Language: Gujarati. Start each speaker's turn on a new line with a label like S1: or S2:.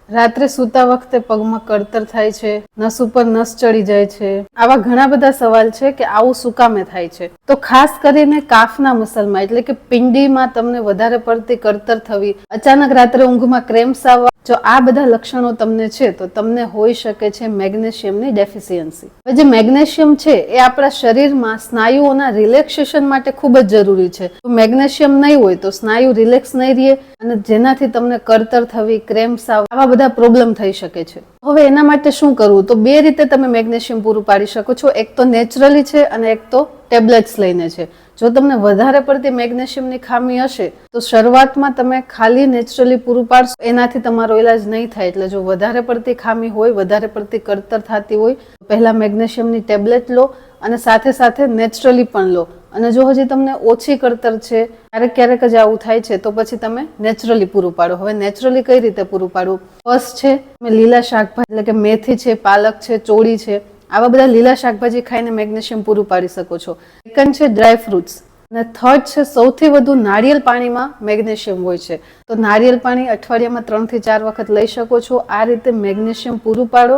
S1: રાત્રે સૂતા વખતે પગમાં કળતર થાય છે, નસ ઉપર નસ ચડી જાય છે, આવા ઘણા બધા સવાલ છે કે આવું શું કામે થાય છે. તો ખાસ કરીને કાફના મસલમાં એટલે કે પિંડીમાં તમને વધારે પડતી કળતર થવી, અચાનક રાત્રે ઊંઘમાં ક્રેમ્પ્સ આવવા, જો આ બધા લક્ષણો તમને છે તો તમને હોઈ શકે છે મેગ્નેશિયમની ડેફિશિયન્સી. હવે જે મેગ્નેશિયમ છે એ આપણા શરીરમાં સ્નાયુઓના રિલેક્સેશન માટે ખૂબ જ જરૂરી છે. તો મેગ્નેશિયમ નહીં હોય તો સ્નાયુ રિલેક્સ નહીં રહે અને જેનાથી તમને કળતર થવી, ક્રેમ્પ્સ આવવા, આવા બધા પ્રોબ્લેમ થઈ શકે છે. હવે એના માટે શું કરવું? તો બે રીતે તમે મેગ્નેશિયમ પૂરું પાડી શકો છો. એક તો નેચરલી છે અને એક તો ટેબ્લેટ્સ લઈને છે. જો તમને વધારે પડતી મેગ્નેશિયમની ખામી હશે તો શરૂઆતમાં તમે ખાલી નેચરલી પૂરું પાડશો, એનાથી તમારો ઈલાજ નહીં થાય. એટલે જો વધારે પડતી ખામી હોય, વધારે પડતી કળતર થતી હોય, પહેલા મેગ્નેશિયમની ટેબ્લેટ લો અને સાથે સાથે નેચરલી પણ લો. અને જો હજી તમને ઓછી કળતર છે, ક્યારેક જ આવું થાય છે, તો પછી તમે નેચરલી પૂરું પાડો. હવે નેચરલી કઈ રીતે પૂરું પાડવું? ફર્સ્ટ છે તમે લીલા શાકભાજી એટલે કે મેથી છે, પાલક છે, ચોળી છે, આવા બધા લીલા શાકભાજી ખાઈને મેગ્નેશિયમ પૂરું પાડી શકો છો. સેકન્ડ છે ડ્રાય ફ્રૂટ્સ અને થર્ડ છે સૌથી વધુ નારિયેળ પાણીમાં મેગ્નેશિયમ હોય છે. તો નારિયેળ પાણી અઠવાડિયામાં 3 થી 4 વખત લઈ શકો છો. આ રીતે મેગ્નેશિયમ પૂરું પાડો